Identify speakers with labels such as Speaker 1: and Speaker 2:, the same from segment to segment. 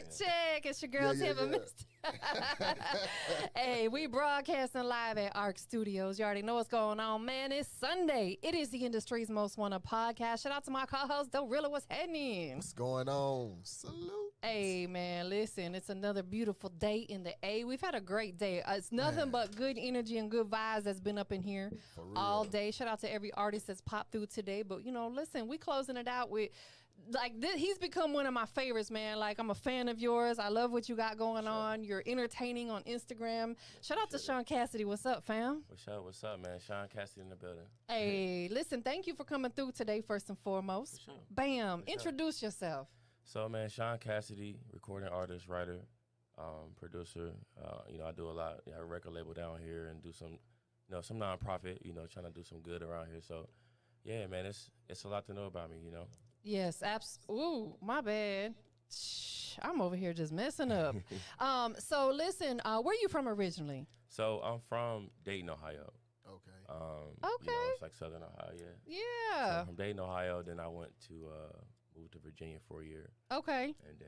Speaker 1: check. It's your girl, TampaMystic. Hey, we broadcasting live at ARC Studios. You already know what's going on, man. It's Sunday. It is the industry's most wanted podcast. Shout out to my co-host, Doerilla. What's happening?
Speaker 2: What's going on? Salute.
Speaker 1: Hey, man, listen, it's another beautiful day in the A. We've had a great day. It's nothing but good energy and good vibes that's been up in here all day. Shout out to every artist that's popped through today. But, you know, listen, we closing it out with, like, he's become one of my favorites, man. Like, I'm a fan of yours. I love what you got going on. You're entertaining on Instagram. Shout out to Sean Cassidy. What's up, fam?
Speaker 3: What's up, man? Sean Cassidy in the building.
Speaker 1: Hey, listen, thank you for coming through today, first and foremost.
Speaker 3: For sure.
Speaker 1: Bam.
Speaker 3: For
Speaker 1: Introduce yourself.
Speaker 3: So, man, Sean Cassidy, recording artist, writer, producer. You know, I do a lot. I have a record label down here and do some, you know, some nonprofit. You know, trying to do some good around here. So, yeah, man, it's a lot to know about me. You know.
Speaker 1: Yes, ooh, my bad. Shh, I'm over here just messing up. So listen, where are you from originally?
Speaker 3: So I'm from Dayton, Ohio.
Speaker 2: Okay.
Speaker 1: Okay.
Speaker 3: You know, it's like Southern Ohio, yeah.
Speaker 1: Yeah.
Speaker 3: So from Dayton, Ohio, then I went to move to Virginia for a year,
Speaker 1: Okay.
Speaker 3: and then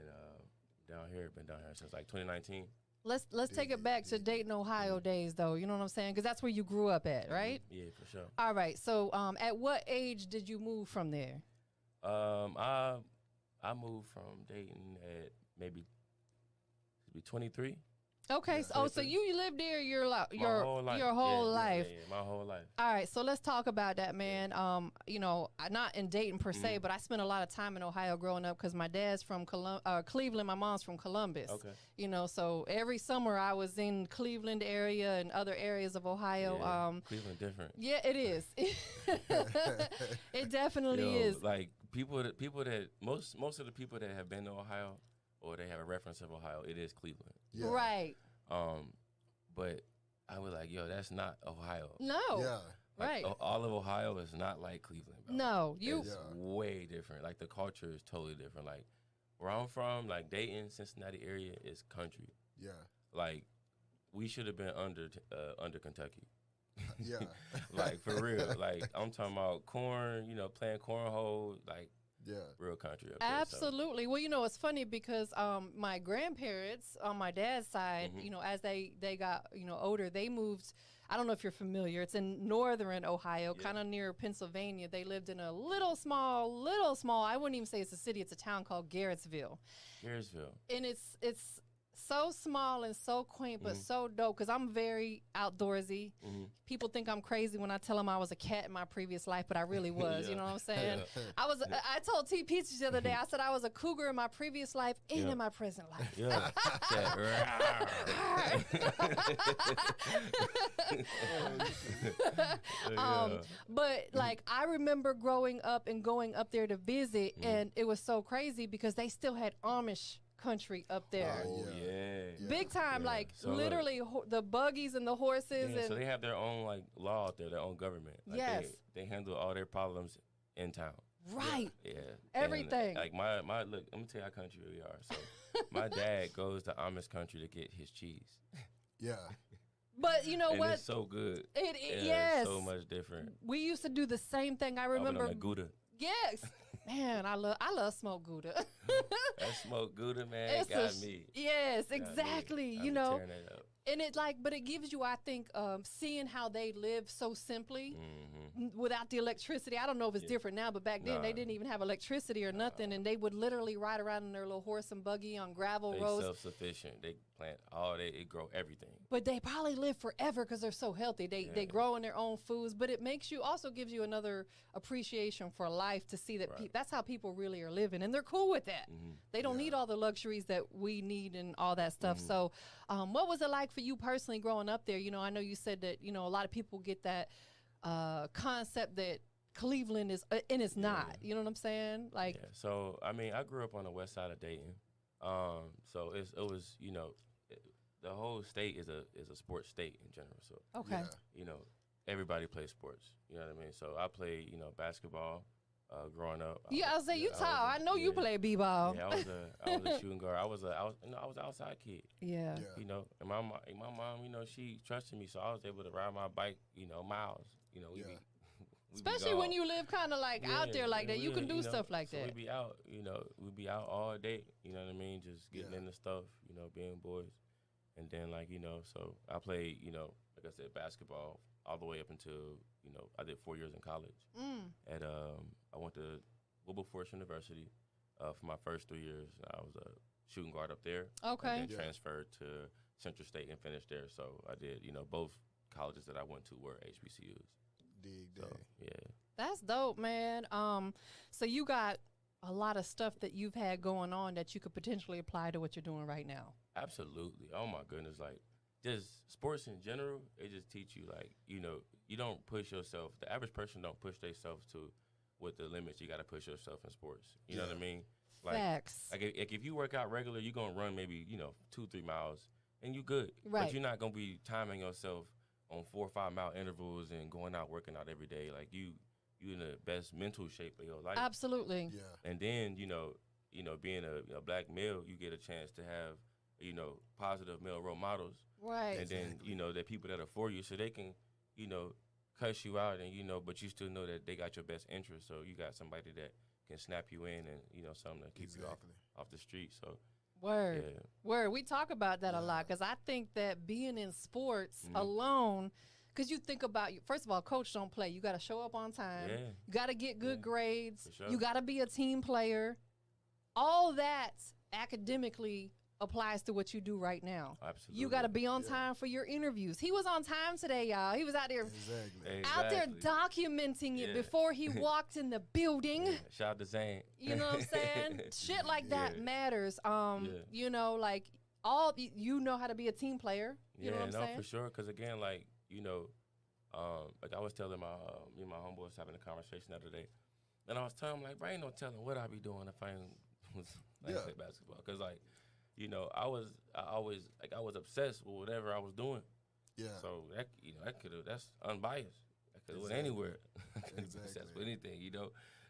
Speaker 3: down here, been down here since like 2019.
Speaker 1: Let's take it back to Dayton, Ohio days, though. You know what I'm saying? Because that's where you grew up at, right?
Speaker 3: Yeah, for sure.
Speaker 1: All right. So, at what age did you move from there?
Speaker 3: I moved from Dayton at maybe 23.
Speaker 1: Okay. So you lived there your whole life.
Speaker 3: Yeah, my whole life.
Speaker 1: All right, so let's talk about that, man. You know, not in Dayton per se, but I spent a lot of time in Ohio growing up because my dad's from Cleveland, my mom's from Columbus.
Speaker 3: Okay.
Speaker 1: You know, so every summer I was in Cleveland area and other areas of Ohio.
Speaker 3: Yeah, Cleveland different.
Speaker 1: Yeah, it is. It definitely is.
Speaker 3: Like people that most of the people that have been to Ohio or they have a reference of Ohio, it is Cleveland.
Speaker 2: Yeah.
Speaker 1: Right.
Speaker 3: But I was like, yo, that's not Ohio.
Speaker 1: No.
Speaker 2: Yeah.
Speaker 1: Right.
Speaker 3: Like, all of Ohio is not like Cleveland, bro.
Speaker 1: No,
Speaker 3: It's way different. Like the culture is totally different. Like where I'm from, like Dayton, Cincinnati area is country.
Speaker 2: Yeah.
Speaker 3: Like we should have been under Kentucky.
Speaker 2: Yeah.
Speaker 3: Like for real. Like I'm talking about corn, you know, playing cornhole, like real country up there.
Speaker 1: Absolutely. Well, you know, it's funny because my grandparents on my dad's side, you know, as they got, you know, older, they moved. I don't know if you're familiar. It's in northern Ohio, kind of near Pennsylvania. They lived in a little small. I wouldn't even say it's a city. It's a town called Garrettsville. And it's so small and so quaint, but so dope because I'm very outdoorsy. People think I'm crazy when I tell them I was a cat in my previous life, but I really was. You know what I'm saying? I told T Peaches the other day, I said I was a cougar in my previous life and in my present life.
Speaker 3: Yeah.
Speaker 1: But like I remember growing up and going up there to visit, and it was so crazy because they still had Amish country up there.
Speaker 2: Oh,
Speaker 3: yeah.
Speaker 1: Big time, like
Speaker 3: So
Speaker 1: literally the buggies and the horses.
Speaker 3: Yeah,
Speaker 1: and
Speaker 3: so they have their own like law out there, their own government. Like,
Speaker 1: yes.
Speaker 3: They handle all their problems in town.
Speaker 1: Right.
Speaker 3: Yeah.
Speaker 1: Everything.
Speaker 3: And, like my look, let me tell you how country we are. So my dad goes to Amish country to get his cheese.
Speaker 2: Yeah.
Speaker 1: But you know
Speaker 3: and
Speaker 1: what?
Speaker 3: It's so good.
Speaker 1: Yes.
Speaker 3: It's so much different.
Speaker 1: We used to do the same thing. I remember.
Speaker 3: On the Gouda.
Speaker 1: Yes. Man, I love smoked Gouda.
Speaker 3: That smoked Gouda, man, got me.
Speaker 1: Yes, exactly.
Speaker 3: Me.
Speaker 1: You know.
Speaker 3: Tearing it up.
Speaker 1: And but it gives you, I think, seeing how they live so simply without the electricity. I don't know if it's different now, but back then they didn't even have electricity or nothing, and they would literally ride around in their little horse and buggy on gravel roads.
Speaker 3: Self-sufficient. They plant they grow everything.
Speaker 1: But they probably live forever because they're so healthy. They grow in their own foods, but it also gives you another appreciation for life to see that that's how people really are living, and they're cool with that. They don't need all the luxuries that we need and all that stuff. So, what was it like for you personally growing up there? You know, I know you said that, you know, a lot of people get that concept that Cleveland is, and it's not. You know what I'm saying? Like,
Speaker 3: so I mean, I grew up on the west side of Dayton, so it was, you know, the whole state is a sports state in general. So you know, everybody plays sports. You know what I mean? So I played, you know, basketball. Growing up,
Speaker 1: I was saying you tall. I know you play b-ball.
Speaker 3: Yeah, I was a shooting guard. I was an outside kid.
Speaker 1: Yeah.
Speaker 3: You know, and my mom, you know, she trusted me, so I was able to ride my bike, you know, miles. You know,
Speaker 1: Especially when you live kind of like out there like that, you can do stuff like that.
Speaker 3: We be out, we be out all day. You know what I mean? Just getting into stuff, being boys, and then like so I played, like I said, basketball all the way up until I did 4 years in college. At I went to Wilberforce University for my first 3 years. I was a shooting guard up there.
Speaker 1: Okay.
Speaker 3: And then transferred to Central State and finished there. So I did, both colleges that I went to were HBCUs.
Speaker 2: Dig
Speaker 3: so, yeah.
Speaker 1: That's dope, man. So you got a lot of stuff that you've had going on that you could potentially apply to what you're doing right now.
Speaker 3: Absolutely. Oh my goodness. Like just sports in general, it just teach you like, you don't push yourself. The average person don't push themselves to with the limits you got to push yourself in sports. You know what I mean? Like,
Speaker 1: Facts.
Speaker 3: Like if you work out regular, you're going to run maybe, 2-3 miles and you good.
Speaker 1: Right.
Speaker 3: But you're not going to be timing yourself on 4 or 5 mile intervals and going out working out every day. Like you in the best mental shape of your life.
Speaker 1: Absolutely.
Speaker 2: Yeah.
Speaker 3: And then, being a black male, you get a chance to have, positive male role models.
Speaker 1: Right.
Speaker 3: And then, the people that are for you so they can, cuss you out and, but you still know that they got your best interest. So you got somebody that can snap you in and, something to keep you off the street. So,
Speaker 1: Word.
Speaker 3: Yeah.
Speaker 1: Word. We talk about that a lot because I think that being in sports alone, because you think about, first of all, coach don't play. You got to show up on time.
Speaker 3: Yeah.
Speaker 1: You got to get good grades.
Speaker 3: For sure.
Speaker 1: You got to be a team player. All that academically applies to what you do right now.
Speaker 3: Absolutely.
Speaker 1: You got to be on time for your interviews. He was on time today, y'all. He was out there out there documenting it before he walked in the building.
Speaker 3: Yeah. Shout out to Zane.
Speaker 1: You know what I'm saying? Shit like that matters. Like you know how to be a team player. You know what I'm saying?
Speaker 3: For sure. Because again, like, like I was telling my homeboys having a conversation the other day, and I was telling him, like, bro, ain't no telling what I'd be doing if I was play basketball. Because, like, I was obsessed with whatever I was doing. Yeah. So that's unbiased. I could have went anywhere. I could have been obsessed with anything,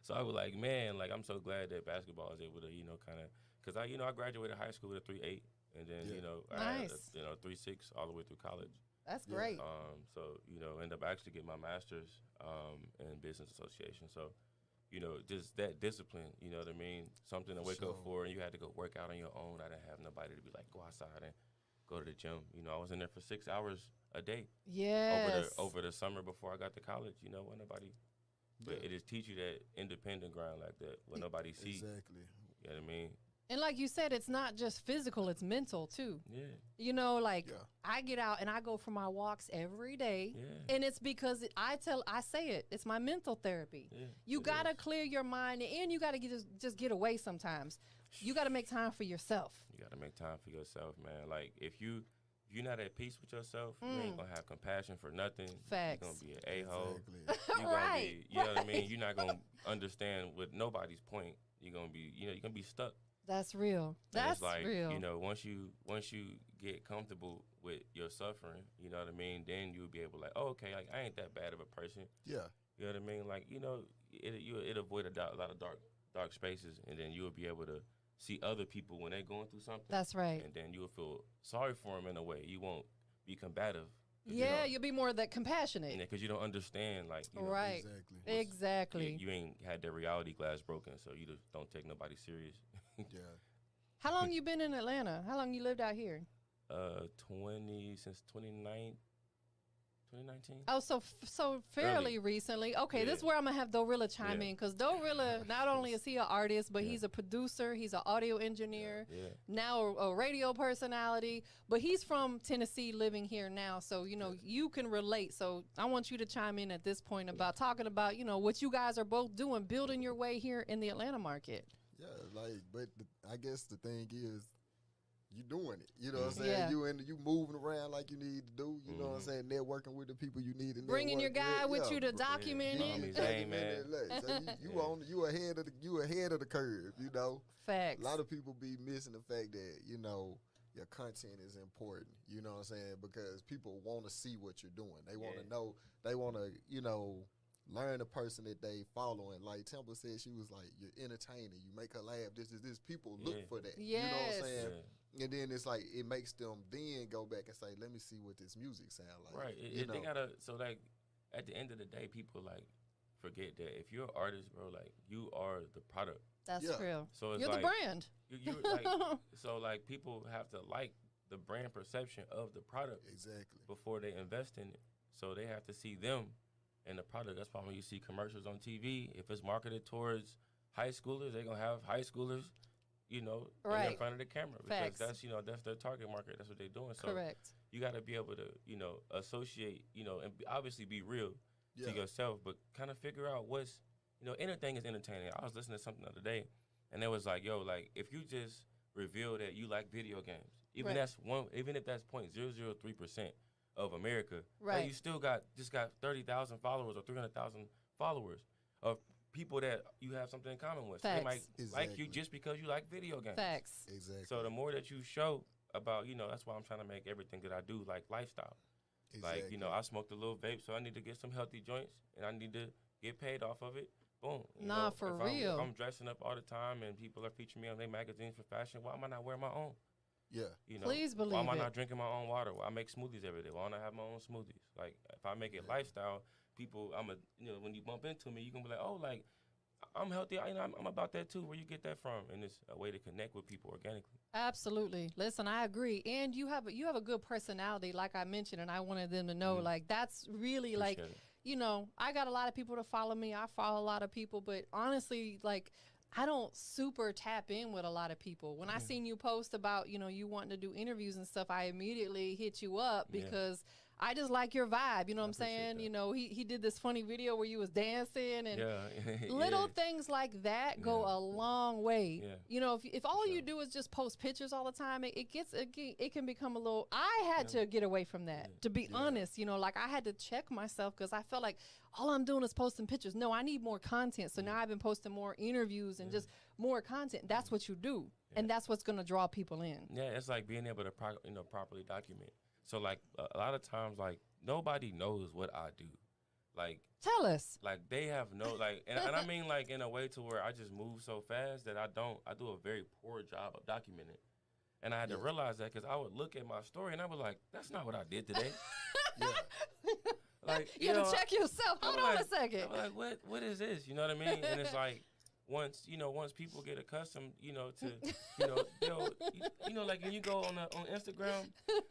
Speaker 3: So I was like, man, like I'm so glad that basketball is able to, kind of, because I graduated high school with a 3.8, and then I had a 3.6 all the way through college.
Speaker 1: That's great.
Speaker 3: So end up actually getting my master's in business association. So. Just that discipline, you know what I mean? Something to wake up for, and you had to go work out on your own. I didn't have nobody to be like, go outside and go to the gym. I was in there for 6 hours a day.
Speaker 1: Yes.
Speaker 3: Over the summer before I got to college, when nobody. But it just teach you that independent grind like that, when nobody sees.
Speaker 2: Exactly.
Speaker 3: You know what I mean?
Speaker 1: And like you said, it's not just physical, it's mental too.
Speaker 3: Yeah.
Speaker 1: I get out and I go for my walks every day. Yeah. And it's because I say it, it's my mental therapy. Yeah, you got to clear your mind and you got to just get away sometimes. You got to make time for yourself.
Speaker 3: You got to make time for yourself, man. Like if you're not at peace with yourself, you ain't going to have compassion for nothing.
Speaker 1: Facts.
Speaker 3: You're going to be an a-hole.
Speaker 1: Exactly. Right.
Speaker 3: You know what I mean? You're not going to understand with nobody's point. You're going to be, you're going to be stuck.
Speaker 1: That's real. That's real.
Speaker 3: Once you get comfortable with your suffering, you know what I mean, then you'll be able to like, oh, okay, like I ain't that bad of a person.
Speaker 2: Yeah.
Speaker 3: You know what I mean? Like, it avoid a lot of dark spaces, and then you'll be able to see other people when they're going through something.
Speaker 1: That's right.
Speaker 3: And then you'll feel sorry for them in a way. You won't be combative.
Speaker 1: Yeah, you'll be more that compassionate.
Speaker 3: Yeah, because you don't understand, like,
Speaker 1: right. Exactly.
Speaker 3: You ain't had their reality glass broken, so you just don't take nobody serious.
Speaker 2: Yeah.
Speaker 1: How long you been in Atlanta? How long you lived out here?
Speaker 3: Since 2019.
Speaker 1: Oh, so fairly recently. Okay, this is where I'm gonna have Doerilla chime in, because Doerilla, not only is he an artist, but he's a producer, he's an audio engineer, now a radio personality, but he's from Tennessee, living here now, so you can relate. So I want you to chime in at this point about talking about what you guys are both doing, building your way here in the Atlanta market.
Speaker 2: Yeah, but I guess the thing is, you doing it. You know what I'm saying? Yeah. You moving around like you need to do. You know what I'm saying? Networking with the people you need to network
Speaker 1: bringing your guy with you to document it.
Speaker 2: So you ahead of the curve.
Speaker 1: Facts.
Speaker 2: A lot of people be missing the fact that your content is important. You know what I'm saying? Because people want to see what you're doing. They want to know. They want to learn the person that they following. Like Temple said, she was like, you're entertaining. You make her laugh. This. People look for that.
Speaker 1: Yes.
Speaker 2: You know what I'm saying? Yeah. And then it's like it makes them then go back and say, let me see what this music sound like.
Speaker 3: Right. They gotta. So like at the end of the day, people like forget that if you're an artist, bro, like you are the product.
Speaker 1: That's real.
Speaker 3: So it's
Speaker 1: you're
Speaker 3: like,
Speaker 1: the brand.
Speaker 3: You like, so like people have to like the brand perception of the product
Speaker 2: exactly
Speaker 3: before they invest in it. So they have to see them and the product. That's why when you see commercials on TV, if it's marketed towards high schoolers, they're gonna have high schoolers, in front of the camera because that's that's their target market. That's what they're doing. So
Speaker 1: correct.
Speaker 3: You got to be able to associate, and obviously be real to yourself, but kind of figure out what's anything is entertaining. I was listening to something the other day, and it was like, yo, like if you just reveal that you like video games, even if that's 0.003% of America, like you still got 30,000 followers or 300,000 followers of people that you have something in common with. So they might like you just because you like video games.
Speaker 1: Facts.
Speaker 2: Exactly.
Speaker 3: So the more that you show about, that's why I'm trying to make everything that I do like lifestyle. Exactly. Like, I smoked a little vape, so I need to get some healthy joints, and I need to get paid off of it. Boom.
Speaker 1: For real.
Speaker 3: If I'm dressing up all the time and people are featuring me on their magazines for fashion, why am I not wearing my own?
Speaker 2: Yeah.
Speaker 1: Please believe it.
Speaker 3: Why am I not drinking my own water? Why I make smoothies every day? Why don't I have my own smoothies? Like, if I make it lifestyle, people, when you bump into me, you can be like, oh, like, I'm healthy. I'm about that too. Where you get that from? And it's a way to connect with people organically.
Speaker 1: Absolutely. Listen, I agree. And you have a good personality, like I mentioned, and I wanted them to know, like, that's really
Speaker 3: Appreciate
Speaker 1: like,
Speaker 3: it.
Speaker 1: I got a lot of people to follow me. I follow a lot of people, but honestly, like, I don't super tap in with a lot of people. When I seen you post about, you wanting to do interviews and stuff, I immediately hit you up because I just like your vibe. You know what I'm saying?
Speaker 3: That.
Speaker 1: He did this funny video where you was dancing and little things like that go a long way.
Speaker 3: Yeah.
Speaker 1: If all you do is just post pictures all the time, it can become a little. I had to get away from that, to be honest. Like I had to check myself because I felt like all I'm doing is posting pictures. No, I need more content. So now I've been posting more interviews and just more content. That's what you do, and that's what's gonna draw people in.
Speaker 3: Yeah, it's like being able to properly document. So, like, a lot of times, like, nobody knows what I do. Like,
Speaker 1: tell us.
Speaker 3: Like, they have no, like, and I mean, like, in a way to where I just move so fast that I do a very poor job of documenting. And I had to realize that because I would look at my story and I was like, that's not what I did today. Like,
Speaker 1: you had to check yourself. Hold on a second.
Speaker 3: I'm like, what is this? You know what I mean? And it's like, once people get accustomed, to, they'll, like when you go on Instagram,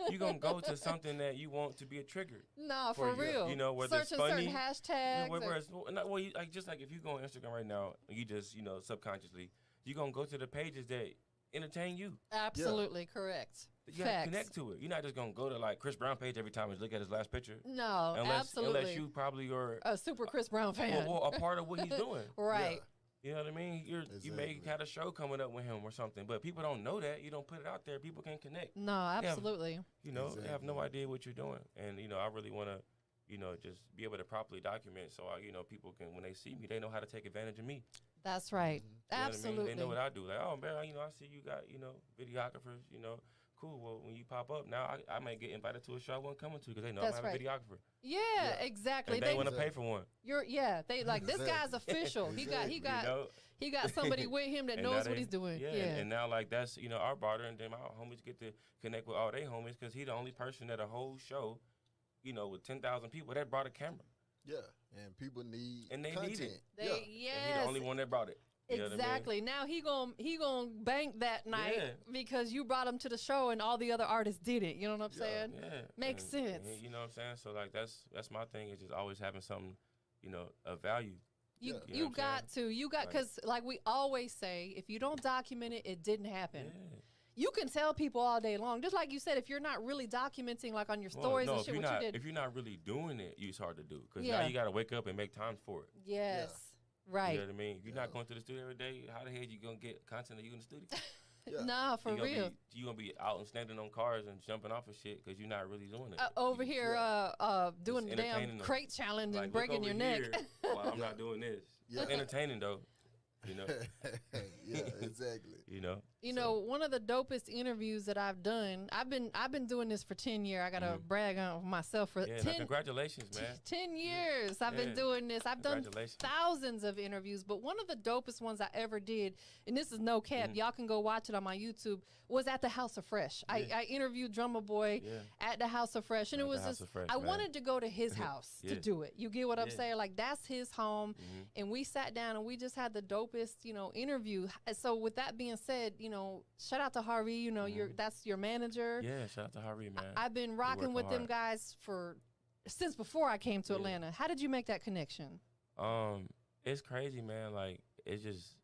Speaker 3: you're going to go to something that you want to be a trigger.
Speaker 1: No, for real.
Speaker 3: Whether it's funny.
Speaker 1: Certain hashtags.
Speaker 3: Just like if you go on Instagram right now, you just, subconsciously, you're going to go to the pages that entertain you.
Speaker 1: Absolutely correct.
Speaker 3: You have to connect to it. You're not just going to go to like Chris Brown page every time and look at his last picture.
Speaker 1: No, absolutely.
Speaker 3: Unless you probably are
Speaker 1: a super Chris Brown fan.
Speaker 3: Or a part of what he's doing.
Speaker 1: Right.
Speaker 2: Yeah.
Speaker 3: You know what I mean? You may had a show coming up with him or something, but people don't know that. You don't put it out there. People can't connect.
Speaker 1: No, absolutely.
Speaker 3: They have no idea what you're doing. And, I really want to, just be able to properly document so, people can, when they see me, they know how to take advantage of me.
Speaker 1: That's right. Absolutely.
Speaker 3: They know what I do. Like, oh, man, I see you got, videographers, cool. Well, when you pop up, now I might get invited to a show I wasn't coming to because they know I'm a videographer.
Speaker 1: Yeah, exactly.
Speaker 3: And they want to pay for one.
Speaker 1: They like this guy's official. He got somebody with him that knows what he's doing.
Speaker 3: Yeah. And now like that's our barter, and then our homies get to connect with all their homies because he the only person at a whole show, with 10,000 people that brought a camera.
Speaker 2: Yeah, and people need
Speaker 3: they
Speaker 2: content.
Speaker 3: need it.
Speaker 1: Yes.
Speaker 3: And he the only one that brought it.
Speaker 1: Exactly. Now he gonna bank that night because you brought him to the show and all the other artists did it. You know what I'm saying?
Speaker 3: Yeah.
Speaker 1: Makes sense.
Speaker 3: And, you know what I'm saying? So like that's my thing is just always having something, of value.
Speaker 1: You got because like we always say, if you don't document it, it didn't happen.
Speaker 3: Yeah.
Speaker 1: You can tell people all day long, just like you said, if you're not really documenting like on your stories and shit what you did.
Speaker 3: If you're not really doing it, it's hard to do because now you got to wake up and make time for it.
Speaker 1: Yes. Yeah. Right.
Speaker 3: You know what I mean? If you're not going to the studio every day, how the hell you going to get content of you in the studio?
Speaker 1: Nah, for real.
Speaker 3: You're going to be out and standing on cars and jumping off of shit because you're not really doing it.
Speaker 1: Over here doing the damn crate challenge and breaking your neck.
Speaker 3: Well, I'm not doing this. It's entertaining, though.
Speaker 2: Yeah, exactly.
Speaker 1: You know, one of the dopest interviews that I've done. I've been doing this for 10 years. I gotta brag on myself for 10.
Speaker 3: Congratulations, man.
Speaker 1: 10 years I've been doing this. I've done thousands of interviews, but one of the dopest ones I ever did, and this is no cap. Y'all can go watch it on my YouTube. Was at the House of Fresh. I interviewed Drummer Boy at the House of Fresh, and it was just I wanted to go to his house to do it. You get what I'm saying? Like that's his home, and we sat down and we just had the dopest, interview. So with that being said, shout out to Harvey. That's your manager.
Speaker 3: Yeah, shout out to Harvey, man.
Speaker 1: I've been rocking with them guys since before I came to Atlanta. How did you make that connection?
Speaker 3: It's crazy, man. Like it's just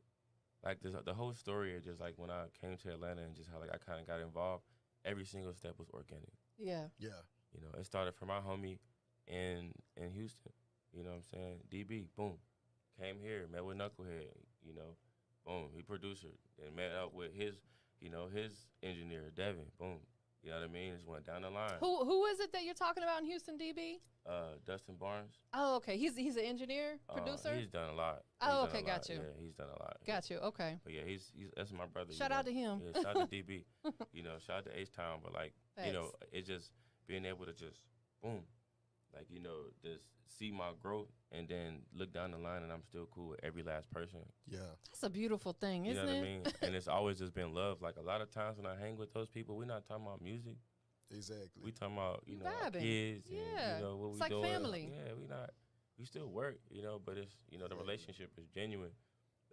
Speaker 3: like the whole story is just like when I came to Atlanta and just how like I kind of got involved. Every single step was organic.
Speaker 1: Yeah.
Speaker 2: Yeah.
Speaker 3: It started from my homie in Houston. You know what I'm saying? DB, boom, came here, met with Knucklehead. Boom, he producer, and met up with his engineer Devin. Boom. You know what I mean? Just went down the line.
Speaker 1: Who is it that you're talking about in Houston, DB?
Speaker 3: Dustin Barnes.
Speaker 1: Oh, okay. He's an engineer, producer?
Speaker 3: He's done a lot.
Speaker 1: Okay, got you.
Speaker 3: Yeah, he's done a lot.
Speaker 1: Got you, okay.
Speaker 3: But yeah, he's that's my brother.
Speaker 1: Shout out to him.
Speaker 3: Yeah, shout out to DB. Shout out to H-Town. But like,
Speaker 1: Thanks.
Speaker 3: it's just being able to just, boom, like, just see my growth and then look down the line and I'm still cool with every last person.
Speaker 2: Yeah.
Speaker 1: That's a beautiful thing, isn't it?
Speaker 3: You know what I mean? And it's always just been love. Like a lot of times when I hang with those people, we're not talking about music.
Speaker 2: Exactly.
Speaker 3: We talking about, our kids and, what
Speaker 1: it's
Speaker 3: we
Speaker 1: like
Speaker 3: doing.
Speaker 1: family.
Speaker 3: Yeah, we still work, but it's, the relationship is genuine.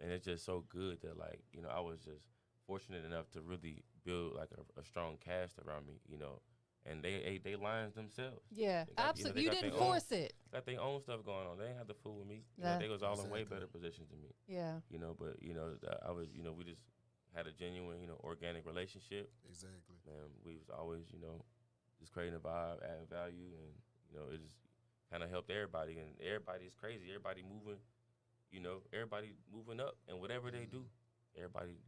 Speaker 3: And it's just so good that, like, I was just fortunate enough to really build, like, a strong cast around me, and they lines themselves.
Speaker 1: Yeah, absolutely. You didn't force it.
Speaker 3: Got their own stuff going on. They didn't have to fool with me. They was all in way better positions than me.
Speaker 1: Yeah.
Speaker 3: But, I was, we just had a genuine, organic relationship.
Speaker 2: Exactly.
Speaker 3: And we was always, just creating a vibe, adding value, and, it just kind of helped everybody. And everybody's crazy. Everybody moving, everybody moving up. And whatever they do, everybody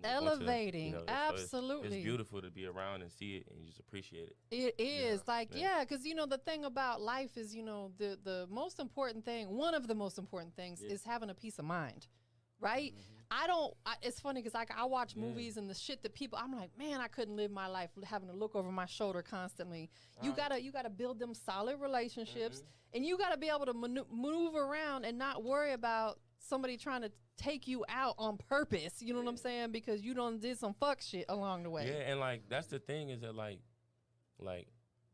Speaker 1: elevating.
Speaker 3: Absolutely. So it's beautiful to be around and see it and just appreciate it.
Speaker 1: It is because the thing about life is the most important thing, one of the most important things is having a peace of mind, right? It's funny because I watch movies and the shit that people, I'm like, man, I couldn't live my life having to look over my shoulder constantly. You gotta build them solid relationships, and you gotta be able to move around and not worry about somebody trying to take you out on purpose. You know what I'm saying? Because you done did some fuck shit along the way.
Speaker 3: Yeah, and like that's the thing is that like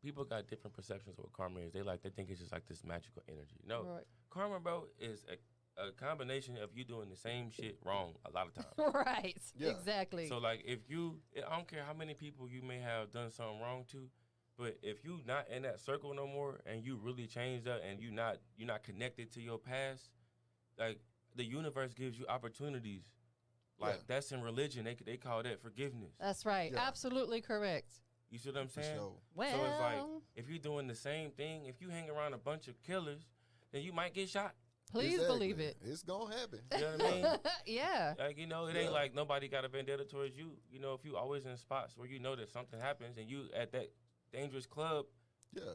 Speaker 3: people got different perceptions of what karma is. They think it's just like this magical energy. No, karma, bro, is a combination of you doing the same shit wrong a lot of times.
Speaker 1: Right. Yeah. Exactly.
Speaker 3: So like I don't care how many people you may have done something wrong to, but if you not in that circle no more and you really changed up and you're not connected to your past, like the universe gives you opportunities. Like that's in religion. They call that forgiveness.
Speaker 1: That's right. Yeah. Absolutely correct.
Speaker 3: You see what I'm saying?
Speaker 2: Sure.
Speaker 1: Well,
Speaker 3: so it's like if you're doing the same thing, if you hang around a bunch of killers, then you might get shot.
Speaker 1: Please believe it.
Speaker 2: It's gonna happen.
Speaker 3: You know what I mean?
Speaker 1: Yeah.
Speaker 3: Like, it ain't like nobody got a vendetta towards you. If you always in spots where that something happens and you at that dangerous club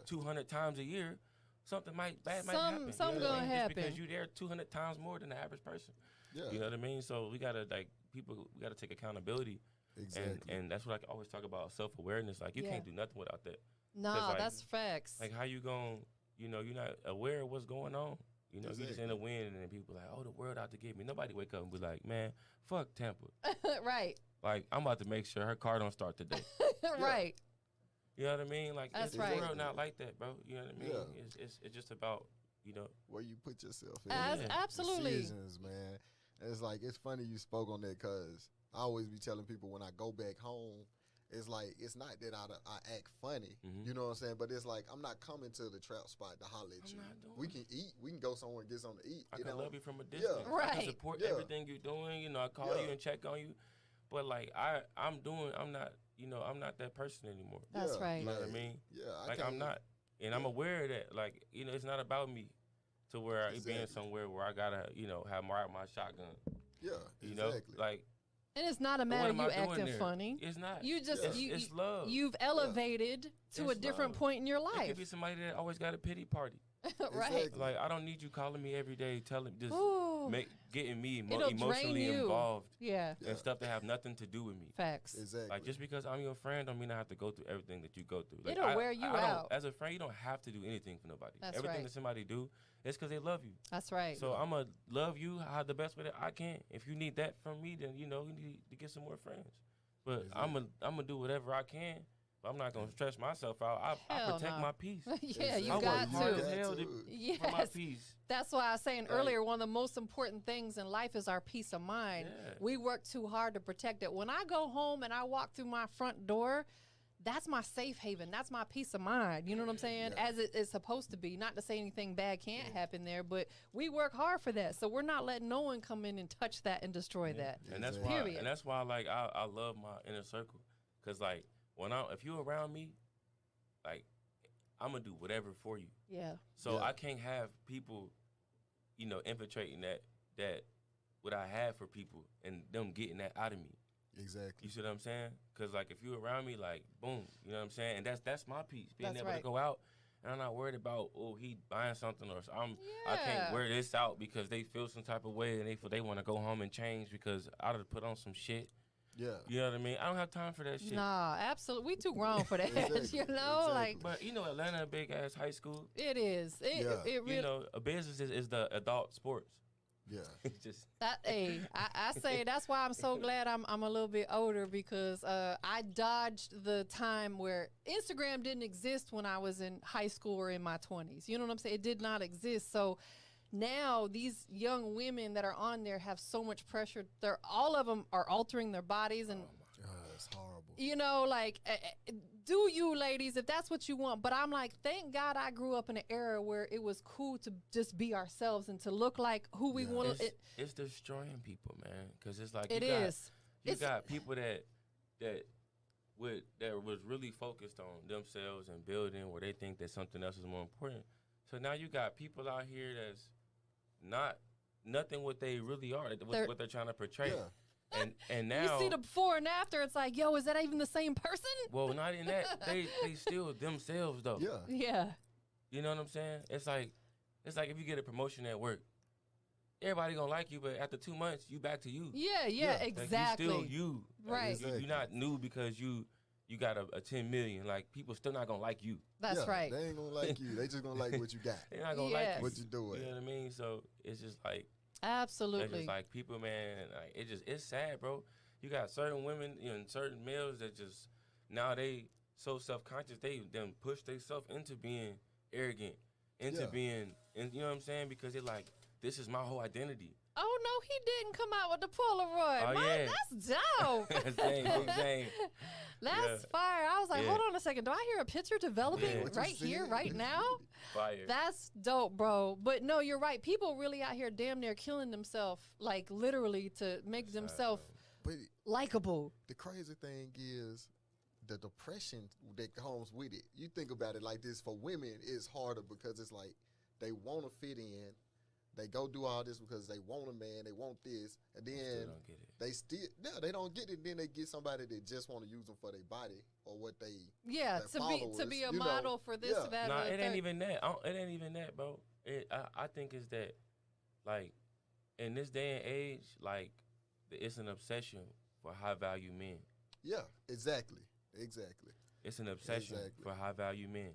Speaker 3: 200 times a year, something might happen.
Speaker 1: Something gonna happen.
Speaker 3: Just because you're there 200 times more than the average person. Yeah. You know what I mean? So we gotta we gotta take accountability.
Speaker 2: Exactly.
Speaker 3: And that's what I always talk about, self-awareness. Like you can't do nothing without that.
Speaker 1: No, that's facts.
Speaker 3: Like how you gonna, you're not aware of what's going on. You just in the wind and then people like, oh, the world out to get me. Nobody wake up and be like, man, fuck Tampa.
Speaker 1: Right.
Speaker 3: Like I'm about to make sure her car don't start today.
Speaker 1: Right.
Speaker 3: You know what I mean? Like
Speaker 1: that's
Speaker 3: the world not like that, bro. You know what I mean? Yeah. It's just about,
Speaker 2: where you put yourself in.
Speaker 1: Absolutely.
Speaker 2: Decisions, man. And it's like, it's funny you spoke on that because I always be telling people when I go back home, it's like, it's not that I act funny, you know what I'm saying? But it's like, I'm not coming to the trap spot to holler at you. We can eat. We can go somewhere and get something to eat.
Speaker 3: I can love you from a distance.
Speaker 2: Yeah.
Speaker 3: Right. I can support everything you're doing. I call you and check on you. But like, I'm not that person anymore.
Speaker 1: That's right.
Speaker 3: You know what I mean?
Speaker 2: Yeah.
Speaker 3: I'm not. And I'm aware of that. Like, it's not about me to where I being somewhere where I gotta, have my shotgun.
Speaker 2: Yeah,
Speaker 3: exactly. Like,
Speaker 1: and it's not a matter of you acting funny.
Speaker 3: It's not.
Speaker 1: You just
Speaker 3: it's love.
Speaker 1: You've elevated to a different point in your life.
Speaker 3: It could be somebody that always got a pity party.
Speaker 1: Right.
Speaker 3: Like, I don't need you calling me every day, just getting me
Speaker 1: It'll
Speaker 3: emotionally
Speaker 1: drain you.
Speaker 3: involved.
Speaker 1: Yeah.
Speaker 3: And stuff that have nothing to do with me.
Speaker 1: Facts.
Speaker 2: Exactly.
Speaker 3: Like, just because I'm your friend don't mean I have to go through everything that you go through. Like,
Speaker 1: It'll wear you out.
Speaker 3: As a friend, you don't have to do anything for nobody.
Speaker 1: That's
Speaker 3: Everything
Speaker 1: right.
Speaker 3: that somebody do, it's because they love you.
Speaker 1: That's right.
Speaker 3: So I'm going to love you how the best way that I can. If you need that from me, then, you need to get some more friends. But
Speaker 2: Exactly.
Speaker 3: I'm going to do whatever I can. But I'm not going to stress myself out. I protect my peace.
Speaker 1: Yeah, you
Speaker 3: I work
Speaker 1: got
Speaker 3: hard
Speaker 1: to.
Speaker 3: as hell
Speaker 1: Yes.
Speaker 3: for my peace.
Speaker 1: That's why I was saying
Speaker 3: Like,
Speaker 1: earlier, one of the most important things in life is our peace of mind.
Speaker 3: Yeah.
Speaker 1: We work too hard to protect it. When I go home and I walk through my front door, that's my safe haven. That's my peace of mind. You know what I'm saying?
Speaker 2: Yeah.
Speaker 1: As it is supposed to be. Not to say anything bad can't happen there, but we work hard for that. So we're not letting no one come in and touch that and destroy that.
Speaker 3: And that's
Speaker 2: Exactly.
Speaker 3: why.
Speaker 1: Period.
Speaker 3: And that's why, like, I love my inner circle, cause like if you're around me, like, I'm gonna do whatever for you.
Speaker 1: Yeah.
Speaker 3: So
Speaker 2: Yeah.
Speaker 3: I can't have people, infiltrating that what I have for people and them getting that out of me.
Speaker 2: Exactly.
Speaker 3: You see what I'm saying? Cause like if you around me, like boom, you know what I'm saying? And that's my piece. Being
Speaker 1: That's
Speaker 3: able
Speaker 1: right.
Speaker 3: to go out and I'm not worried about he buying something or I can't
Speaker 1: Yeah.
Speaker 3: wear this out because they feel some type of way and they want to go home and change because I done put on some shit.
Speaker 2: Yeah.
Speaker 3: You know what I mean? I don't have time for that shit.
Speaker 1: Nah, absolutely. We too grown for that.
Speaker 2: Exactly.
Speaker 1: You know, like
Speaker 3: But Atlanta a big ass high school.
Speaker 1: it is. It
Speaker 2: Yeah.
Speaker 1: really
Speaker 3: A business is the adult sports.
Speaker 2: Yeah.
Speaker 3: It's just
Speaker 1: that. Hey, I say that's why I'm so glad I'm a little bit older because I dodged the time where Instagram didn't exist when I was in high school or in my 20s. You know what I'm saying? It did not exist. So now these young women that are on there have so much pressure. All of them are altering their bodies and.
Speaker 2: It's horrible.
Speaker 1: Do you ladies, if that's what you want. But I'm like, thank God I grew up in an era where it was cool to just be ourselves and to look like who we want to.
Speaker 3: It's destroying people, man. Because it's like you got people that was really focused on themselves and building where they think that something else is more important. So now you got people out here that's nothing what they really are, what they're trying to portray.
Speaker 2: Yeah.
Speaker 3: And now
Speaker 1: you see the before and after, it's like, yo, is that even the same person?
Speaker 3: well, not in that. They still themselves though.
Speaker 2: Yeah.
Speaker 1: Yeah.
Speaker 3: You know what I'm saying? It's like if you get a promotion at work, everybody gonna like you, but after 2 months, you back to you.
Speaker 1: Yeah,
Speaker 2: Yeah.
Speaker 1: exactly.
Speaker 3: Like, you still you.
Speaker 1: Right.
Speaker 3: Like, you're not new because you got a 10 million. Like, people still not gonna like you.
Speaker 1: That's
Speaker 2: Yeah,
Speaker 1: right.
Speaker 2: They ain't gonna like you. They just gonna like what you got.
Speaker 3: They're not gonna
Speaker 1: Yes.
Speaker 3: like you.
Speaker 2: What you doing.
Speaker 3: You know what I mean? So it's just like
Speaker 1: Absolutely.
Speaker 3: It's just like people, man. Like it's sad, bro. You got certain women and certain males that just now they so self-conscious. They then push themselves into being arrogant, into being, and you know what I'm saying? Because they're like, this is my whole identity.
Speaker 1: Oh no, he didn't come out with the Polaroid.
Speaker 3: Oh, yeah.
Speaker 1: That's dope.
Speaker 3: Zane.
Speaker 1: That's fire. I was like, hold on a second. Do I hear a picture developing
Speaker 3: Yeah.
Speaker 2: What you
Speaker 1: right here,
Speaker 2: said?
Speaker 1: right now?
Speaker 3: Fire.
Speaker 1: That's dope, bro. But no, you're right. People really out here damn near killing themselves, like literally to make themselves
Speaker 2: But
Speaker 1: likable.
Speaker 2: the crazy thing is the depression that comes with it. You think about it like this, for women, it's harder because it's like they want to fit in. They go do all this because they want a man, they want this, and then
Speaker 3: don't get it.
Speaker 2: they don't get it. Then they get somebody that just want to use them for their body or what they.
Speaker 1: Yeah,
Speaker 2: their
Speaker 1: to
Speaker 2: followers,
Speaker 1: be a
Speaker 2: you know.
Speaker 1: model for this,
Speaker 2: Yeah.
Speaker 1: that,
Speaker 3: Nah,
Speaker 1: or the
Speaker 3: it ain't
Speaker 1: third.
Speaker 3: even that. It ain't even that, bro. I think it's that, like, in this day and age, like, it's an obsession for high value men.
Speaker 2: Yeah, exactly.
Speaker 3: It's an obsession
Speaker 2: Exactly.
Speaker 3: for high value men,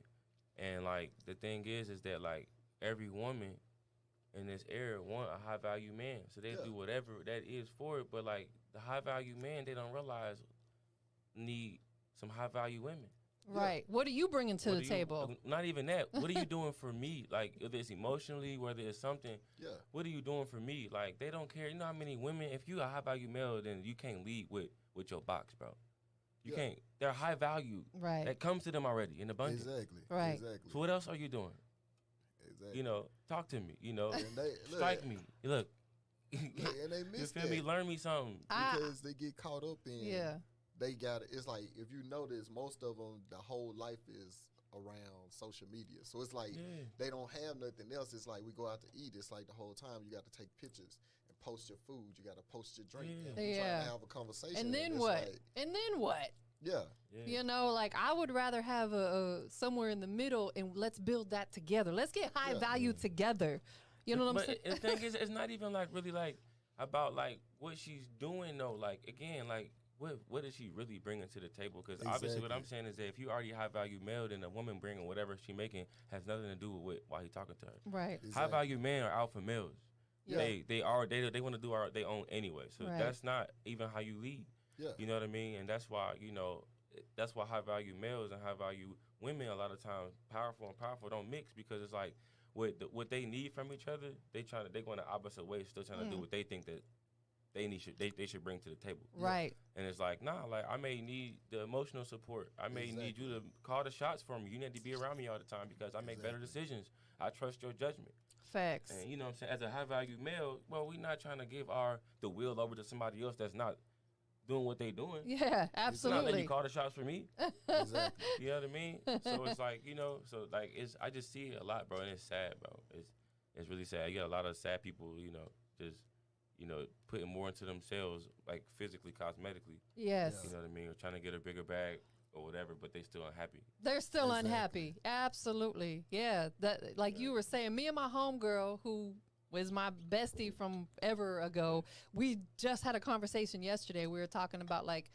Speaker 3: and like the thing is that like every woman in this era want a high value man, so they do whatever that is for it. But like the high value man, they don't realize need some high value women.
Speaker 1: Right. What are you bringing to
Speaker 3: What
Speaker 1: the
Speaker 3: are you-
Speaker 1: table?
Speaker 3: Not even that. What are you doing for me? Like, whether it's emotionally, whether it's something.
Speaker 2: Yeah.
Speaker 3: What are you doing for me? Like, they don't care. You know how many women, if you a high value male, then you can't lead with your box, bro. You
Speaker 2: Yeah.
Speaker 3: can't. They're high value.
Speaker 1: Right.
Speaker 3: That comes to them already in abundance.
Speaker 2: Exactly.
Speaker 1: Right.
Speaker 2: Exactly.
Speaker 3: So what else are you doing?
Speaker 2: Exactly.
Speaker 3: You know, talk to me. You know,
Speaker 2: And they, look,
Speaker 3: strike me. Look.
Speaker 2: look, and they
Speaker 3: You
Speaker 2: miss
Speaker 3: feel
Speaker 2: that
Speaker 3: me? Learn me something.
Speaker 2: because they get caught up in.
Speaker 1: Yeah.
Speaker 2: They got it. It's like if you notice, most of them, the whole life is around social media. So it's like
Speaker 3: Yeah.
Speaker 2: they don't have nothing else. It's like we go out to eat. It's like the whole time you got to take pictures and post your food. You got to post your drink.
Speaker 3: Yeah.
Speaker 2: And we trying
Speaker 1: Yeah.
Speaker 2: to have a conversation.
Speaker 1: And then
Speaker 2: it's
Speaker 1: what?
Speaker 2: like,
Speaker 1: And then what?
Speaker 2: Yeah.
Speaker 1: You know, like I would rather have a somewhere in the middle, and let's build that together. Let's get high value together. You know what I'm saying?
Speaker 3: But the thing is, it's not even like really like about like what she's doing though. Like again, like what is she really bringing to the table? Because obviously, what I'm saying is that if you already high value male, then a woman bringing whatever she making has nothing to do with why he talking to her.
Speaker 1: Right.
Speaker 2: Exactly.
Speaker 3: High value men are alpha males.
Speaker 1: Yeah.
Speaker 3: They want to do their own anyway. So that's not even how you lead.
Speaker 2: Yeah.
Speaker 3: You know what I mean? And that's why that's why high value males and high value women a lot of times powerful don't mix, because it's like what they need from each other, they going the opposite way, still trying to do what they think that they should bring to the table.
Speaker 1: Right.
Speaker 3: And it's like, nah, like I may need the emotional support. I may need you to call the shots for me. You need to be around me all the time because I make better decisions. I trust your judgment.
Speaker 1: Facts.
Speaker 3: And you know what I'm saying? As a high value male, well, we're not trying to give the wheel over to somebody else that's not doing what they doing.
Speaker 1: Yeah, absolutely.
Speaker 3: It's not letting you call the shots for me.
Speaker 2: Exactly.
Speaker 3: You know what I mean? So it's like, I just see it a lot, bro, and it's sad, bro. It's really sad. You got a lot of sad people, just putting more into themselves, like physically, cosmetically.
Speaker 1: Yes.
Speaker 3: You know what I mean? Or trying to get a bigger bag or whatever, but they still unhappy.
Speaker 1: They're still unhappy. Absolutely. Yeah. That, like you were saying, me and my homegirl, who was my bestie from ever ago, we just had a conversation yesterday. We were talking about like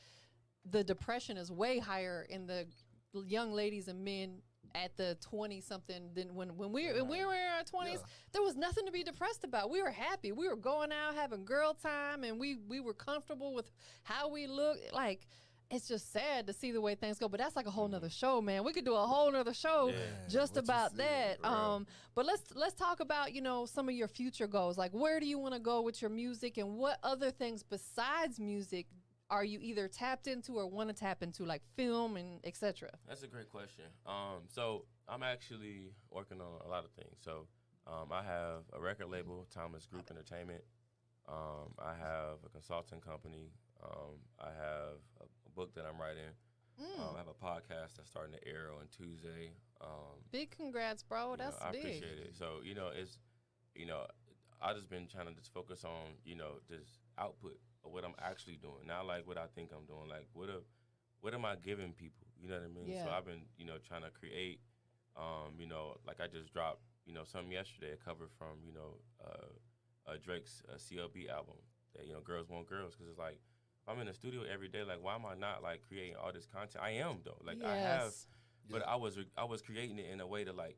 Speaker 1: the depression is way higher in the young ladies and men at the 20-something than when we were in our 20s. There was nothing to be depressed about. We were happy. We were going out having girl time, and we were comfortable with how we looked. Like, it's just sad to see the way things go, but that's like a whole nother show, man. We could do a whole nother show just about that. But let's talk about, some of your future goals. Like, where do you want to go with your music, and what other things besides music are you either tapped into or want to tap into, like film and etc.?
Speaker 3: That's a great question. So I'm actually working on a lot of things. So I have a record label, Thomas Group Entertainment. I have a consulting company. I have a book that I'm writing. I have a podcast that's starting to air on Tuesday.
Speaker 1: Big congrats, bro. That's
Speaker 3: I
Speaker 1: big.
Speaker 3: appreciate it. So, it's, I just been trying to just focus on, this output of what I'm actually doing. Not like what I think I'm doing. Like, what am I giving people? You know what I mean?
Speaker 1: Yeah.
Speaker 3: So I've been, trying to create, like I just dropped, something yesterday, a cover from, Drake's CLB album that, Girls Want Girls. Because it's like, if I'm in the studio every day, like, why am I not, like, creating all this content? I am, though. Like, I have, but I was creating it in a way to, like,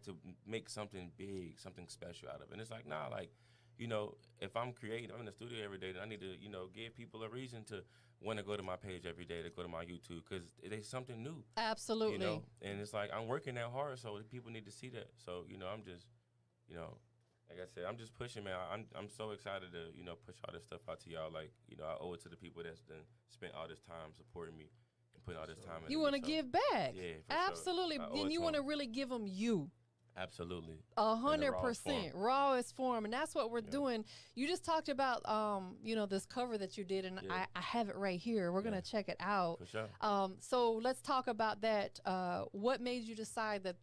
Speaker 3: to make something big, something special out of it. And it's like, nah, like, if I'm creating, I'm in the studio every day, then I need to, give people a reason to want to go to my page every day, to go to my YouTube, because there's something new.
Speaker 1: Absolutely.
Speaker 3: And it's like, I'm working that hard, so people need to see that. So, I'm just, like I said, I'm just pushing, man. I'm so excited to, push all this stuff out to y'all. Like, I owe it to the people that's done spent all this time supporting me and putting all this time into
Speaker 1: You want to give back.
Speaker 3: Yeah,
Speaker 1: absolutely.
Speaker 3: Sure.
Speaker 1: Then you want to really give them you.
Speaker 3: Absolutely.
Speaker 1: 100%. Rawest form. And that's what we're doing. You just talked about, this cover that you did, and I have it right here. We're going to check it out.
Speaker 3: For sure.
Speaker 1: So let's talk about that. What made you decide that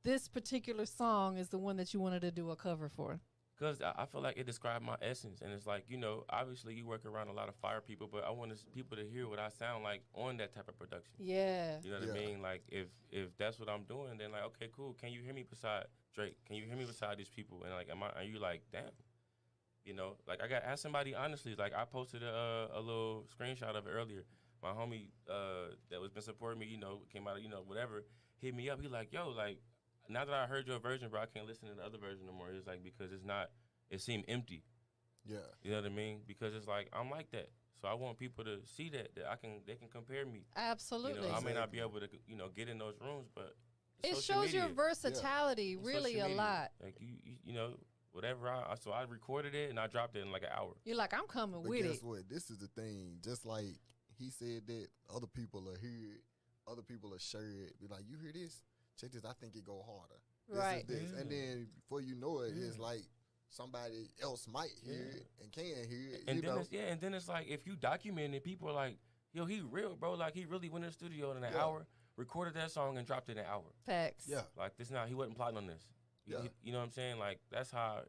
Speaker 1: this particular song is the one that you wanted to do a cover for?
Speaker 3: Because I feel like it described my essence. And it's like, obviously you work around a lot of fire people, but I want people to hear what I sound like on that type of production.
Speaker 1: Yeah.
Speaker 3: You know what I mean? Like, if that's what I'm doing, then like, okay, cool. Can you hear me beside Drake? Can you hear me beside these people? And like, are you like, damn? Like I got asked somebody honestly, like I posted a little screenshot of it earlier. My homie that was been supporting me, came out of, whatever, hit me up. He like, yo, like, now that I heard your version, bro, I can't listen to the other version no more. It's like, because it seemed empty. Yeah. You know what I mean? Because it's like, I'm like that. So I want people to see that they can compare me.
Speaker 1: Absolutely.
Speaker 3: I may not be able to, get in those rooms, but
Speaker 1: it shows your versatility really a lot.
Speaker 3: Like whatever so I recorded it and I dropped it in like an hour.
Speaker 1: You're like, I'm coming
Speaker 2: but
Speaker 1: with
Speaker 2: guess
Speaker 1: it.
Speaker 2: What? This is the thing. Just like he said that other people will hear it, other people will share it. Be like, you hear this? Check this. I think it go harder.
Speaker 1: Right.
Speaker 2: This. And then before you know it, it's like somebody else might hear it and can hear it.
Speaker 3: And then it's like, if you document it, people are like, yo, he real, bro. Like, he really went in the studio in an hour, recorded that song, and dropped it in an hour.
Speaker 1: Facts.
Speaker 2: Yeah.
Speaker 3: Like, he wasn't plotting on this.
Speaker 2: Yeah.
Speaker 3: You know what I'm saying? Like, that's what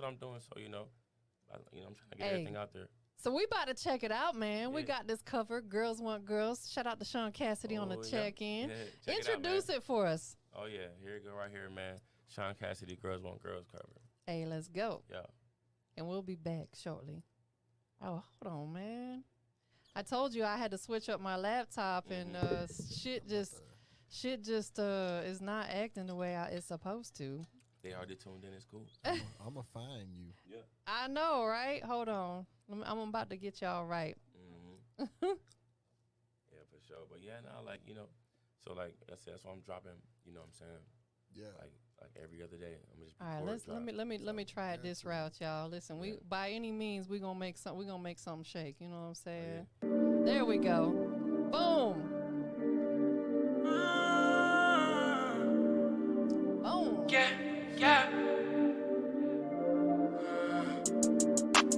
Speaker 3: I'm doing. So, I'm trying to get everything out there.
Speaker 1: So we about to check it out, man. Yeah. We got this cover, Girls Want Girls. Shout out to Sean Cassidy on the check-in. Yeah. Introduce it for us.
Speaker 3: Oh, yeah. Here you go right here, man. Sean Cassidy, Girls Want Girls cover.
Speaker 1: Hey, let's go.
Speaker 3: Yeah.
Speaker 1: And we'll be back shortly. Oh, hold on, man. I told you I had to switch up my laptop, and shit just is not acting the way it's supposed to.
Speaker 3: They already tuned in. It's cool.
Speaker 2: I'm going to find you.
Speaker 3: Yeah.
Speaker 1: I know, right? Hold on. I'm about to get y'all right.
Speaker 3: Mm-hmm. Yeah, for sure. But, yeah, no, like, you know, so, like I said, that's why I'm dropping, you know what I'm saying?
Speaker 2: Yeah.
Speaker 3: Like every other day. I'm just
Speaker 1: all right, let me try it this route, y'all. Listen, we by any means we're gonna make something shake, you know what I'm saying? Oh, yeah. There we go. Boom. Boom.
Speaker 4: Yeah.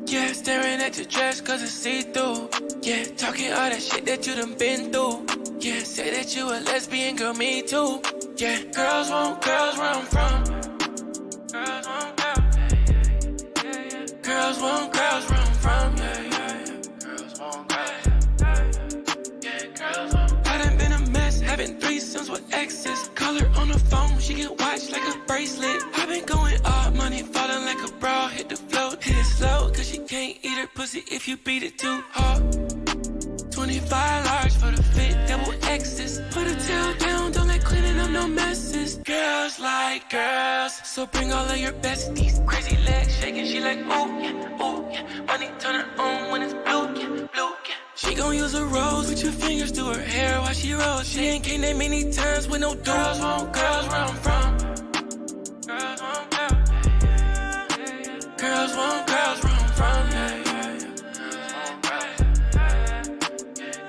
Speaker 4: Yeah, staring at your dress cause it's see-through. Yeah, talking all that shit that you done been through. Yeah, say that you a lesbian, girl, me too. Yeah, girls want girls where I'm from. Girls want girls. Girls want girls where I'm from. Yeah. Girls want girls. Yeah, girls want. I done been a mess, having threesomes with exes. Call her on the phone, she get watched like a bracelet. I been going all money, falling like a bra. Hit the float, hit it slow, cause she can't eat her pussy if you beat it too hard. 25 large for the fit, double X's. Put a tail down, don't like cleaning up no messes. Girls like girls, so bring all of your besties. Crazy legs shaking, she like, ooh yeah. Money turn her on when it's blue, yeah. She gon' use a rose, put your fingers through her hair while she rolls. She ain't came that many times with no girls want girls where I'm from. Girls want girls. Girls want girls where I'm from, yeah.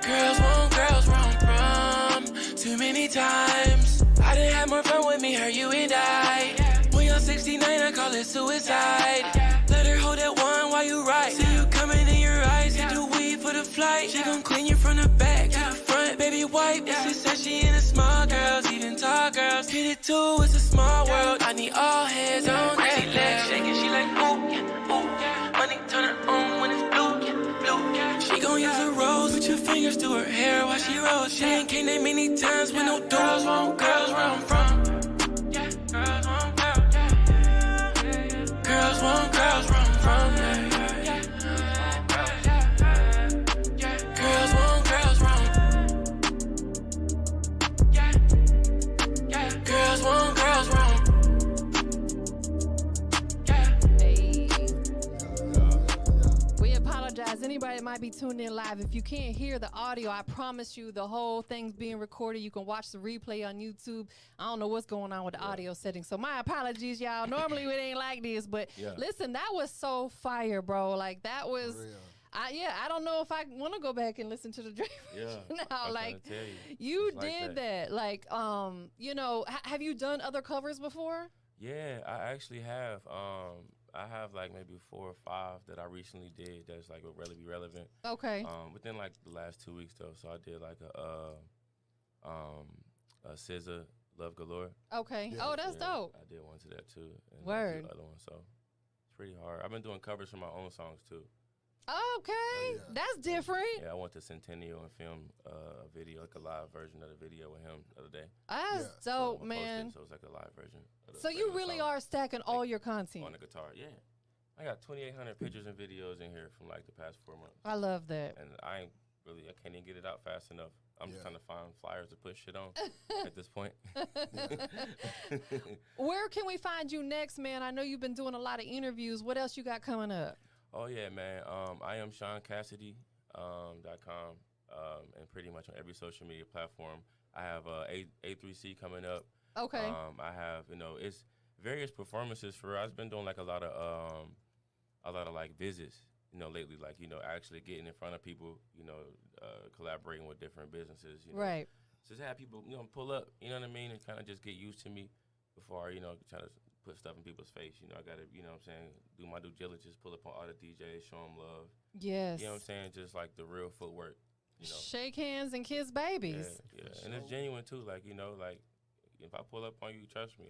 Speaker 4: Girls want girls where I'm from. Too many times I done had more fun with me, her, you and I. When you're 69, I call it suicide. Let her hold that one while you ride. See you coming in your eyes, hit the weed for the flight. She gon' clean you from the back to the front, baby wipe. She said she into small girls, even tall girls. Hit it too, it's a small world. I need all hands on deck. Crazy legs shaking, she like, ooh yeah. Money turn her on when it's blue, yeah. She gon' use a rose, put your fingers through her hair while she rolls. She ain't came that many times with no girls want girls where I'm from. Yeah, girls want girls. Girls want girls where I'm from. Yeah. Girls want girls where I'm. Yeah. Girls want girls where I'm.
Speaker 1: Anybody that might be tuned in live, if you can't hear the audio, I promise you the whole thing's being recorded. You can watch the replay on YouTube. I don't know what's going on with the audio settings, so my apologies, y'all. Normally it ain't like this, but listen, that was so fire, bro. Like that was I don't know if I want to go back and listen to the Drake now. Like you did that. Like you know, have you done other covers before?
Speaker 3: Yeah, I actually have. I have like maybe 4 or 5 that I recently did that's like really relevant.
Speaker 1: Okay.
Speaker 3: Within like the last 2 weeks though, so I did like a SZA Love Galore.
Speaker 1: Okay. Yeah. Oh, that's dope.
Speaker 3: I did one to that too. And
Speaker 1: word.
Speaker 3: Other one, so it's pretty hard. I've been doing covers for my own songs too.
Speaker 1: Okay, that's different.
Speaker 3: Yeah, I went to Centennial and filmed a video, like a live version of the video with him the other day.
Speaker 1: That's dope, man.
Speaker 3: So it's like a live version.
Speaker 1: So you really are stacking all your content
Speaker 3: on the guitar. Yeah, I got 2,800 pictures and videos in here from like the past 4 months.
Speaker 1: I love that.
Speaker 3: And I can't even get it out fast enough. I'm just trying to find flyers to put shit on at this point.
Speaker 1: Where can we find you next, man? I know you've been doing a lot of interviews. What else you got coming up?
Speaker 3: Oh, yeah, man. I am Sean Cassidy .com and pretty much on every social media platform. I have A3C coming up.
Speaker 1: Okay.
Speaker 3: I have, it's various performances for I've been doing like a lot of like visits, lately, like, actually getting in front of people, collaborating with different businesses,
Speaker 1: Right.
Speaker 3: Just have people, pull up, you know what I mean, and kind of just get used to me before, try to put stuff in people's face. I got to, what I'm saying, do my due diligence, pull up on all the DJs, show them love.
Speaker 1: Yes.
Speaker 3: You know what I'm saying? Just like the real footwork,
Speaker 1: Shake hands and kiss babies.
Speaker 3: Yeah. And it's genuine too. Like, like if I pull up on you, trust me,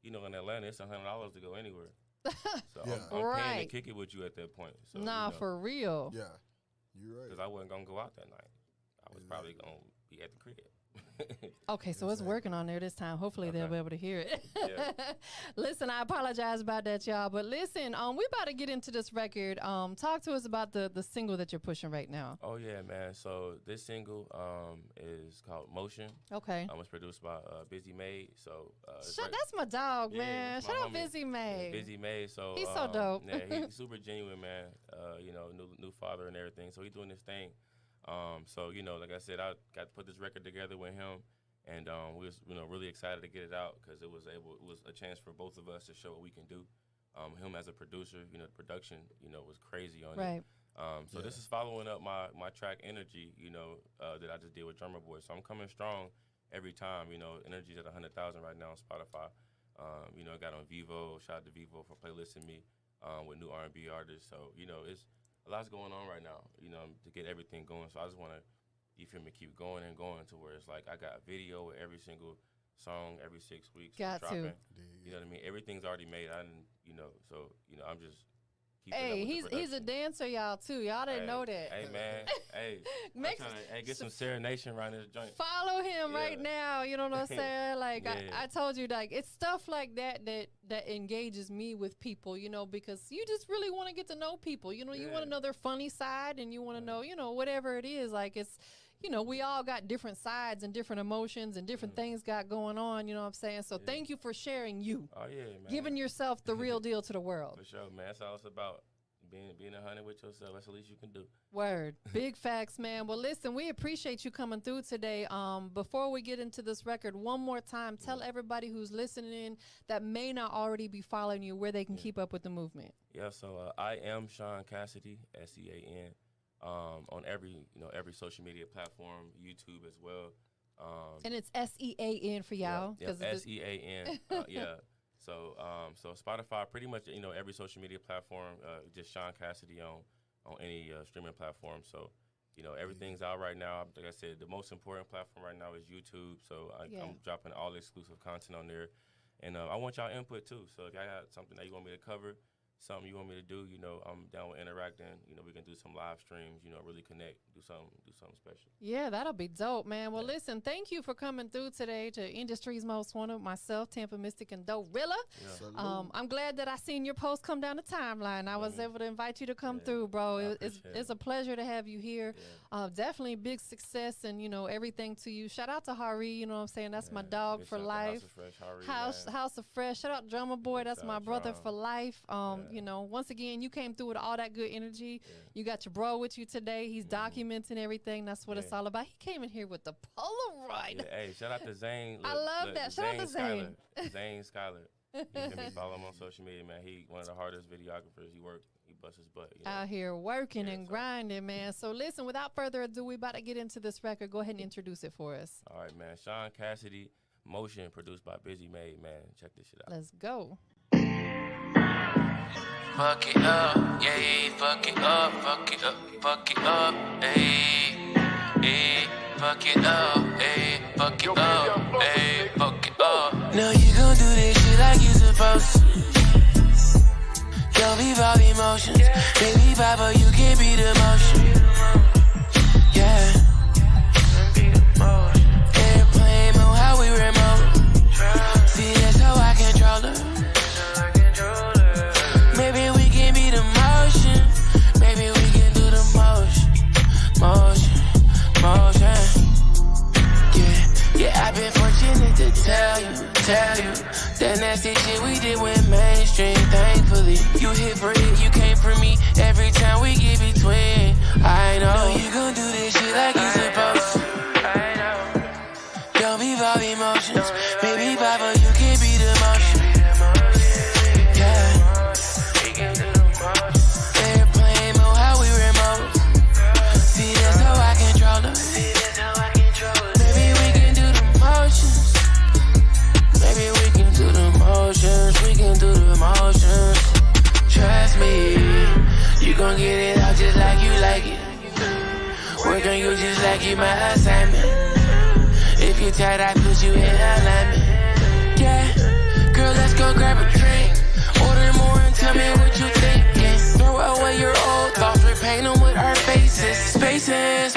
Speaker 3: in Atlanta, it's $100 to go anywhere. So I'm paying to kick it with you at that point. So,
Speaker 1: nah, for real.
Speaker 2: Yeah, you're right.
Speaker 3: Because I wasn't gonna go out that night. I was probably gonna be at the crib.
Speaker 1: Okay, so it's working on there this time. Hopefully they'll be able to hear it. Yeah. Listen, I apologize about that, y'all. But listen, we about to get into this record. Talk to us about the single that you're pushing right now.
Speaker 3: Oh yeah, man. So this single is called Motion.
Speaker 1: Okay.
Speaker 3: It's produced by Busy Made. So
Speaker 1: that's my dog, man. Shout out Busy Made.
Speaker 3: Busy Made. So
Speaker 1: he's so dope.
Speaker 3: Yeah, he's super genuine, man. New father and everything. So he's doing this thing. So like I said, I got to put this record together with him, and we was really excited to get it out because it was a chance for both of us to show what we can do. Him as a producer, the production, was crazy on it. So this is following up my track Energy, that I just did with Drummer Boy. So I'm coming strong every time. Energy's at 100,000 right now on Spotify. I got on Vivo. Shout out to Vivo for playlisting me with new R&B artists. So it's a lot's going on right now, to get everything going. So I just want to, keep going and going to where it's like I got a video with every single song every 6 weeks.
Speaker 1: Got
Speaker 3: dropping.
Speaker 1: to.
Speaker 3: You know what I mean? Everything's already made. I'm just keeping
Speaker 1: Hey,
Speaker 3: up with the
Speaker 1: he's a dancer, y'all, too. Y'all didn't know that.
Speaker 3: Hey, man. Hey, get some serenation around this joint.
Speaker 1: Follow him right now. You know what I'm saying? Like, I told you, like, it's stuff like that engages me with people, because you just really want to get to know people. You want to know their funny side, and you want to know, whatever it is. Like, it's, we all got different sides and different emotions and different things got going on, you know what I'm saying? So thank you for sharing you.
Speaker 3: Oh, yeah, man.
Speaker 1: Giving yourself the real deal to the world.
Speaker 3: For sure, man. That's all it's about. Being 100 with yourself. That's the least you can do.
Speaker 1: Word. Big facts, man. Well, listen, we appreciate you coming through today. Before we get into this record, one more time, tell everybody who's listening that may not already be following you where they can keep up with the movement.
Speaker 3: Yeah, so I am Sean Cassidy, SEAN. On every social media platform, YouTube as well.
Speaker 1: And it's SEAN for y'all.
Speaker 3: Yeah, SEAN. Yeah. So Spotify, pretty much every social media platform, just Sean Cassidy on any streaming platform. So everything's out right now. Like I said, the most important platform right now is YouTube. So I'm dropping all exclusive content on there, and I want y'all input too. So if y'all got something that you want me to cover, something you want me to do, I'm down with interacting. We can do some live streams, really connect, do something special.
Speaker 1: Yeah, that'll be dope, man. Well, listen, thank you for coming through today to Industry's Most Wanted, myself, TampaMystic and Doerilla. Yeah. I'm glad that I seen your post come down the timeline. I was able to invite you to come through, bro. It's a pleasure to have you here. Yeah. Definitely big success and, everything to you. Shout out to Hari, you know what I'm saying? That's my dog for life. House of Fresh. Shout out Drummer Boy. That's my brother for life. Once again, you came through with all that good energy. Yeah. You got your bro with you today. He's documenting everything. That's what it's all about. He came in here with the Polaroid.
Speaker 3: Yeah, hey, shout out to Zane.
Speaker 1: I love that. Shout out to Zane.
Speaker 3: Zane Skyler. You can follow him on social media, man. He one of the hardest videographers. He busts his butt.
Speaker 1: Out here working and grinding, man. So listen, without further ado, we about to get into this record. Go ahead and introduce it for us.
Speaker 3: All right, man. Sean Cassidy, Motion, produced by Busy Made, man. Check this shit out.
Speaker 1: Let's go.
Speaker 4: Fuck it up, yeah, fuck it up, fuck it up, fuck it up, ayy, ayy, fuck it up, ayy, fuck it up, ayy, fuck it up. Now you gon' do this shit like you supposed to. Don't be about emotions, baby Papa, you can't be the motion. Yeah. Airplane mode, how we remote. See, that's how I control her. Maybe we can be the motion. Maybe we can do the motion. Yeah, I've been fortunate to tell you. That nasty shit we did went mainstream, thankfully. You hit for it, you came for me. Every time we get between. I know you gon' do this shit like you supposed to. Don't be about emotions. Maybe Papa, you can be the motion. We can do the motions. Trust me, you gon' get it out just like you like it. Work on you just like you my assignment. If you tired, I put you in alignment. Yeah, girl, let's go grab a drink. Order more and tell me what you thinking. Throw away your old thoughts, repaint them with our faces. Spaces,